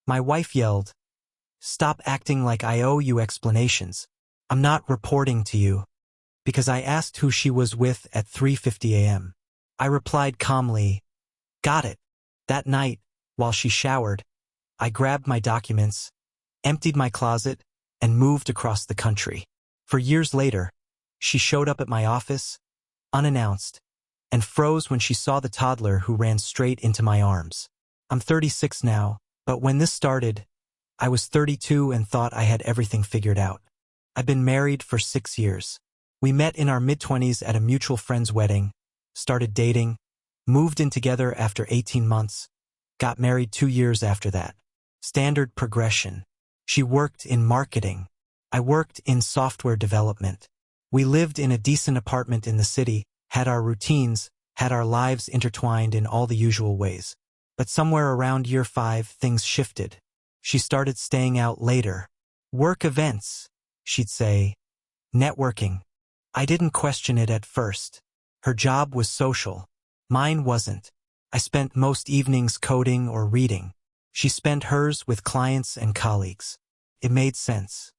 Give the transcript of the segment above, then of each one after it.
My wife yelled, "Stop acting like I owe you explanations. I'm not reporting to you," because I asked who she was with at 3:50 a.m. I replied calmly, "Got it." That night, while she showered, I grabbed my documents, emptied my closet, and moved across the country. For years later, she showed up at my office, unannounced, and froze when she saw the toddler who ran straight into my arms. I'm 36 now, but when this started, I was 32 and thought I had everything figured out. I've been married for 6 years. We met in our mid-20s at a mutual friend's wedding, started dating, moved in together after 18 months, got married 2 years after that. Standard progression. She worked in marketing. I worked in software development. We lived in a decent apartment in the city, had our routines, had our lives intertwined in all the usual ways. But somewhere around year 5, things shifted. She started staying out later. Work events, she'd say. Networking. I didn't question it at first. Her job was social. Mine wasn't. I spent most evenings coding or reading. She spent hers with clients and colleagues. It made sense.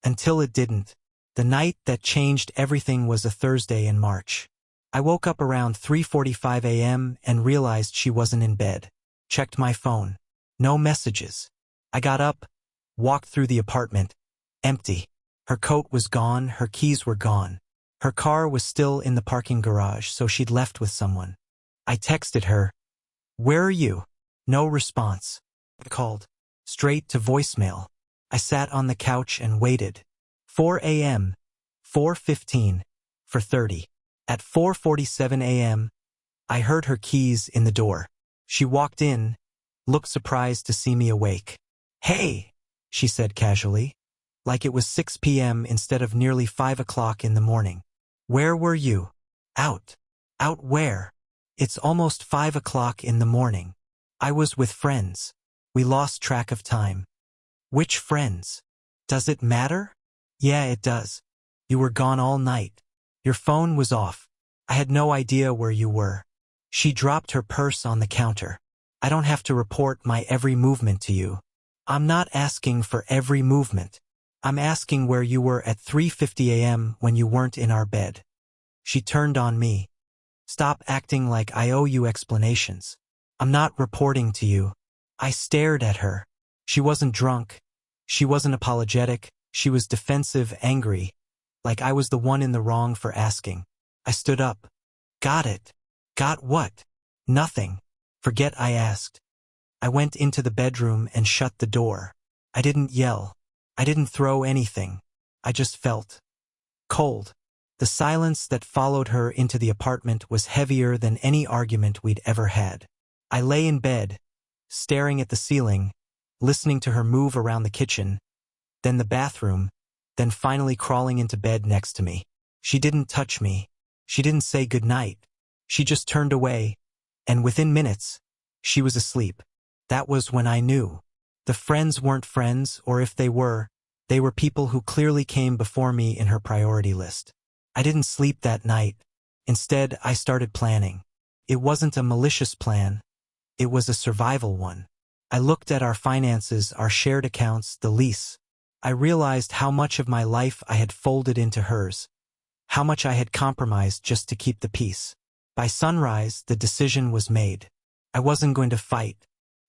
Until it didn't. The night that changed everything was a Thursday in March. I woke up around 3:45 a.m. and realized she wasn't in bed. Checked my phone. No messages. I got up, walked through the apartment. Empty. Her coat was gone, her keys were gone. Her car was still in the parking garage, so she'd left with someone. I texted her, "Where are you?" No response. I called. Straight to voicemail. I sat on the couch and waited. 4 a.m., 4:15, for 30. At 4:47 a.m., I heard her keys in the door. She walked in, looked surprised to see me awake. "Hey," she said casually, like it was 6 p.m. instead of nearly 5 o'clock in the morning. "Where were you?" "Out." "Out where?" "It's almost 5 o'clock in the morning." "I was with friends. We lost track of time." "Which friends?" "Does it matter?" "Yeah, it does. You were gone all night. Your phone was off. I had no idea where you were." She dropped her purse on the counter. "I don't have to report my every movement to you." "I'm not asking for every movement. I'm asking where you were at 3:50 a.m. when you weren't in our bed." She turned on me. "Stop acting like I owe you explanations. I'm not reporting to you." I stared at her. She wasn't drunk. She wasn't apologetic. She was defensive, angry, like I was the one in the wrong for asking. I stood up. "Got it." "Got what?" "Nothing." "Forget I asked." I went into the bedroom and shut the door. I didn't yell. I didn't throw anything. I just felt cold. The silence that followed her into the apartment was heavier than any argument we'd ever had. I lay in bed, staring at the ceiling, listening to her move around the kitchen, then the bathroom, then finally crawling into bed next to me. She didn't touch me. She didn't say goodnight. She just turned away, and within minutes, she was asleep. That was when I knew. The friends weren't friends, or if they were people who clearly came before me in her priority list. I didn't sleep that night. Instead, I started planning. It wasn't a malicious plan. It was a survival one. I looked at our finances, our shared accounts, the lease. I realized how much of my life I had folded into hers, how much I had compromised just to keep the peace. By sunrise, the decision was made. I wasn't going to fight.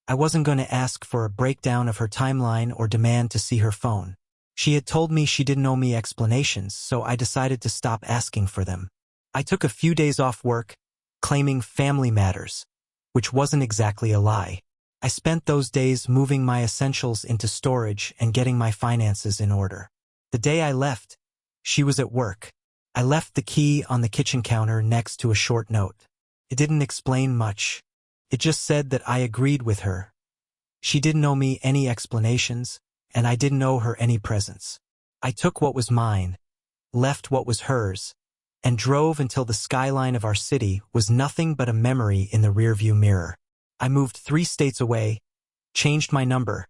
I wasn't going to ask for a breakdown of her timeline or demand to see her phone. She had told me she didn't owe me explanations, so I decided to stop asking for them. I took a few days off work, claiming family matters, which wasn't exactly a lie. I spent those days moving my essentials into storage and getting my finances in order. The day I left, she was at work. I left the key on the kitchen counter next to a short note. It didn't explain much. It just said that I agreed with her. She didn't owe me any explanations, and I didn't owe her any presents. I took what was mine, left what was hers, and drove until the skyline of our city was nothing but a memory in the rearview mirror. I moved 3 states away, changed my number,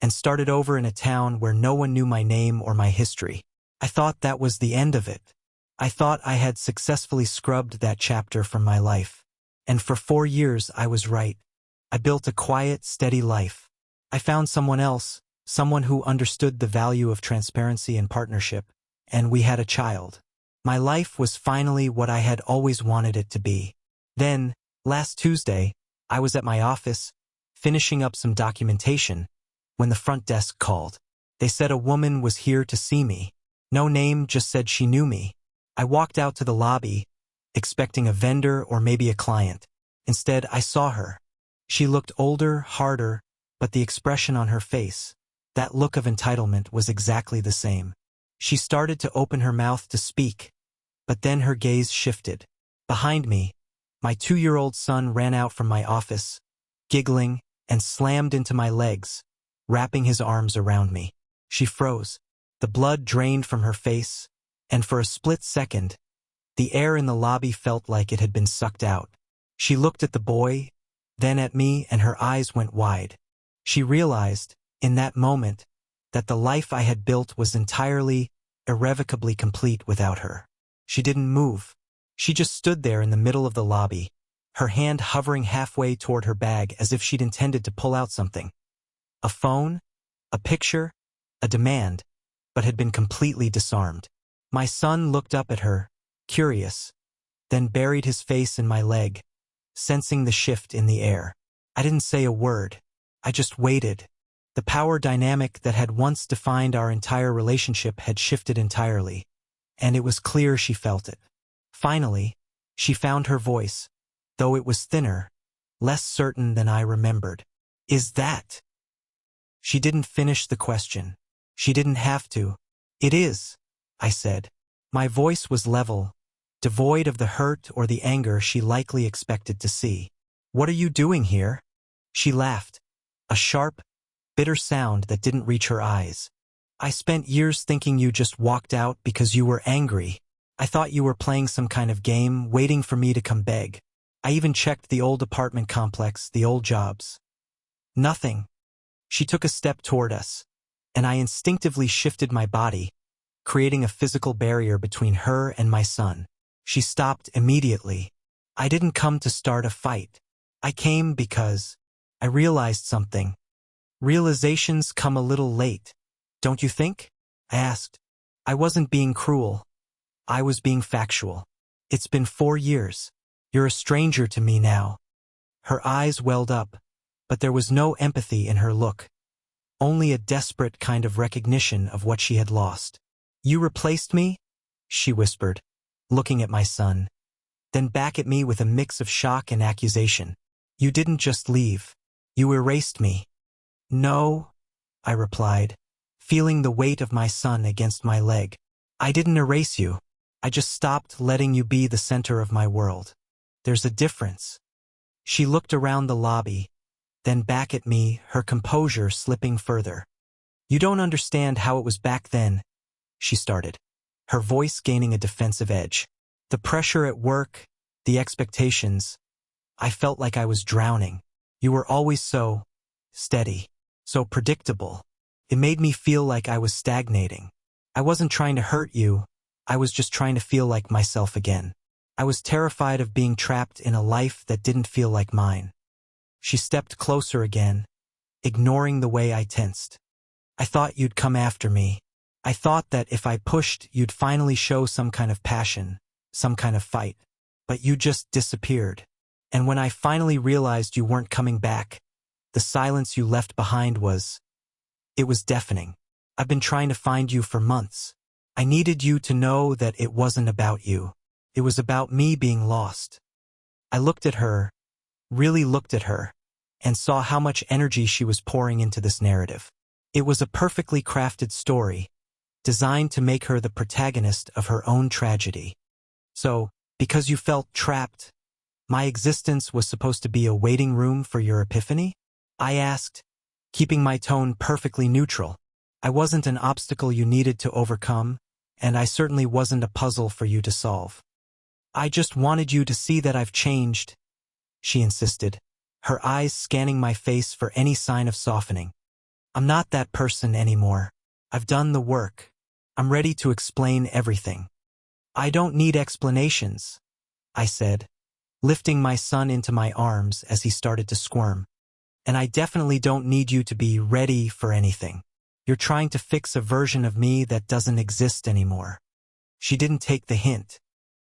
and started over in a town where no one knew my name or my history. I thought that was the end of it. I thought I had successfully scrubbed that chapter from my life. And for 4 years I was right. I built a quiet, steady life. I found someone else, someone who understood the value of transparency and partnership, and we had a child. My life was finally what I had always wanted it to be. Then, last Tuesday, I was at my office, finishing up some documentation, when the front desk called. They said a woman was here to see me. No name, just said she knew me. I walked out to the lobby, expecting a vendor or maybe a client. Instead, I saw her. She looked older, harder, but the expression on her face, that look of entitlement, was exactly the same. She started to open her mouth to speak, but then her gaze shifted. Behind me, my 2-year-old son ran out from my office, giggling, and slammed into my legs, wrapping his arms around me. She froze. The blood drained from her face, and for a split second, the air in the lobby felt like it had been sucked out. She looked at the boy, then at me, and her eyes went wide. She realized, in that moment, that the life I had built was entirely, irrevocably complete without her. She didn't move. She just stood there in the middle of the lobby, her hand hovering halfway toward her bag as if she'd intended to pull out something. A phone, a picture, a demand, but had been completely disarmed. My son looked up at her, curious, then buried his face in my leg, sensing the shift in the air. I didn't say a word. I just waited. The power dynamic that had once defined our entire relationship had shifted entirely, and it was clear she felt it. Finally, she found her voice, though it was thinner, less certain than I remembered. Is that? She didn't finish the question. She didn't have to. It is, I said. My voice was level, devoid of the hurt or the anger she likely expected to see. What are you doing here? She laughed, a sharp, bitter sound that didn't reach her eyes. I spent years thinking you just walked out because you were angry. I thought you were playing some kind of game, waiting for me to come beg. I even checked the old apartment complex, the old jobs. Nothing. She took a step toward us, and I instinctively shifted my body, creating a physical barrier between her and my son. She stopped immediately. I didn't come to start a fight. I came because I realized something. Realizations come a little late, don't you think? I asked. I wasn't being cruel. I was being factual. It's been 4 years. You're a stranger to me now. Her eyes welled up, but there was no empathy in her look. Only a desperate kind of recognition of what she had lost. You replaced me? She whispered, looking at my son, then back at me with a mix of shock and accusation. You didn't just leave. You erased me. No, I replied, feeling the weight of my son against my leg. I didn't erase you. I just stopped letting you be the center of my world. There's a difference. She looked around the lobby, then back at me, her composure slipping further. You don't understand how it was back then, she started, her voice gaining a defensive edge. The pressure at work, the expectations. I felt like I was drowning. You were always so steady, so predictable. It made me feel like I was stagnating. I wasn't trying to hurt you. I was just trying to feel like myself again. I was terrified of being trapped in a life that didn't feel like mine. She stepped closer again, ignoring the way I tensed. I thought you'd come after me. I thought that if I pushed, you'd finally show some kind of passion, some kind of fight. But you just disappeared. And when I finally realized you weren't coming back, the silence you left behind it was deafening. I've been trying to find you for months. I needed you to know that it wasn't about you. It was about me being lost. I looked at her, really looked at her, and saw how much energy she was pouring into this narrative. It was a perfectly crafted story, designed to make her the protagonist of her own tragedy. So, because you felt trapped, my existence was supposed to be a waiting room for your epiphany? I asked, keeping my tone perfectly neutral. I wasn't an obstacle you needed to overcome, and I certainly wasn't a puzzle for you to solve. I just wanted you to see that I've changed, she insisted, her eyes scanning my face for any sign of softening. I'm not that person anymore. I've done the work. I'm ready to explain everything. I don't need explanations, I said, lifting my son into my arms as he started to squirm. And I definitely don't need you to be ready for anything. You're trying to fix a version of me that doesn't exist anymore. She didn't take the hint.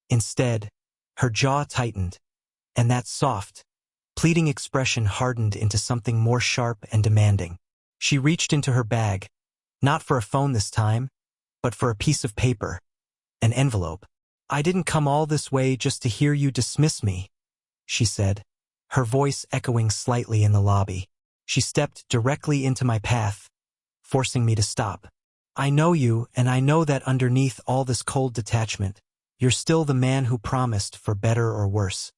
Instead, her jaw tightened, and that soft, pleading expression hardened into something more sharp and demanding. She reached into her bag, not for a phone this time, but for a piece of paper, an envelope. I didn't come all this way just to hear you dismiss me, she said, her voice echoing slightly in the lobby. She stepped directly into my path, forcing me to stop. I know you, and I know that underneath all this cold detachment, you're still the man who promised for better or worse.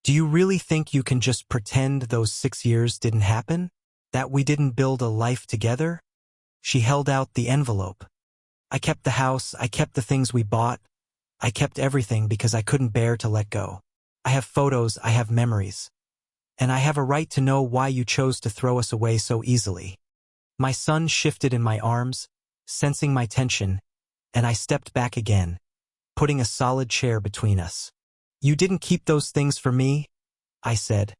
Do you really think you can just pretend those 6 years didn't happen? That we didn't build a life together? She held out the envelope. I kept the house, I kept the things we bought. I kept everything because I couldn't bear to let go. I have photos, I have memories. And I have a right to know why you chose to throw us away so easily. My son shifted in my arms, sensing my tension, and I stepped back again, putting a solid chair between us. You didn't keep those things for me, I said,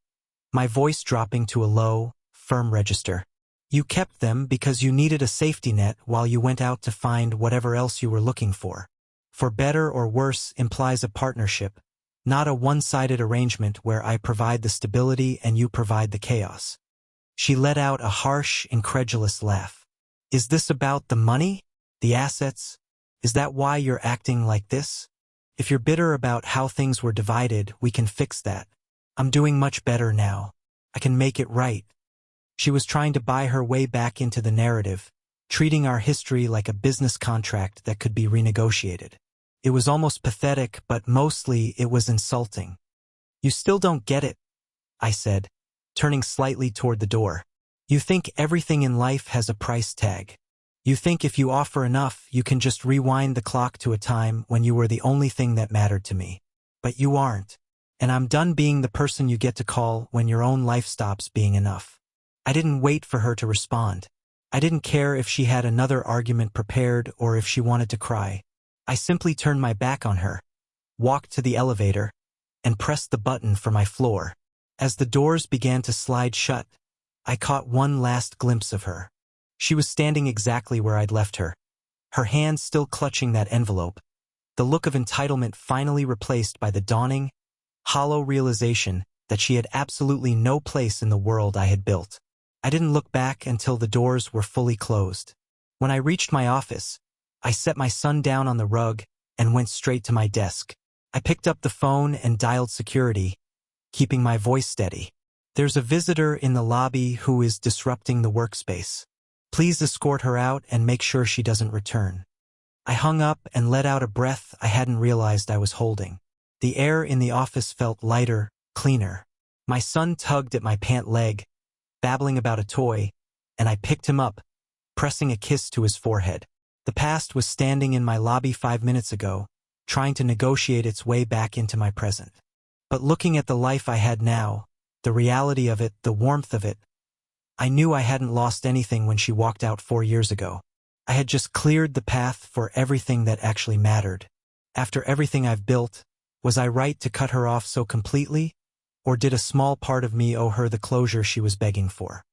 my voice dropping to a low, firm register. You kept them because you needed a safety net while you went out to find whatever else you were looking for. For better or worse implies a partnership, not a one-sided arrangement where I provide the stability and you provide the chaos. She let out a harsh, incredulous laugh. Is this about the money? The assets? Is that why you're acting like this? If you're bitter about how things were divided, we can fix that. I'm doing much better now. I can make it right. She was trying to buy her way back into the narrative, treating our history like a business contract that could be renegotiated. It was almost pathetic, but mostly it was insulting. You still don't get it, I said, turning slightly toward the door. You think everything in life has a price tag. You think if you offer enough, you can just rewind the clock to a time when you were the only thing that mattered to me. But you aren't. And I'm done being the person you get to call when your own life stops being enough. I didn't wait for her to respond. I didn't care if she had another argument prepared or if she wanted to cry. I simply turned my back on her, walked to the elevator, and pressed the button for my floor. As the doors began to slide shut, I caught one last glimpse of her. She was standing exactly where I'd left her, her hand still clutching that envelope, the look of entitlement finally replaced by the dawning, hollow realization that she had absolutely no place in the world I had built. I didn't look back until the doors were fully closed. When I reached my office, I set my son down on the rug and went straight to my desk. I picked up the phone and dialed security, keeping my voice steady. There's a visitor in the lobby who is disrupting the workspace. Please escort her out and make sure she doesn't return. I hung up and let out a breath I hadn't realized I was holding. The air in the office felt lighter, cleaner. My son tugged at my pant leg, babbling about a toy, and I picked him up, pressing a kiss to his forehead. The past was standing in my lobby 5 minutes ago, trying to negotiate its way back into my present. But looking at the life I had now, the reality of it, the warmth of it, I knew I hadn't lost anything when she walked out 4 years ago. I had just cleared the path for everything that actually mattered. After everything I've built, was I right to cut her off so completely? Or did a small part of me owe her the closure she was begging for?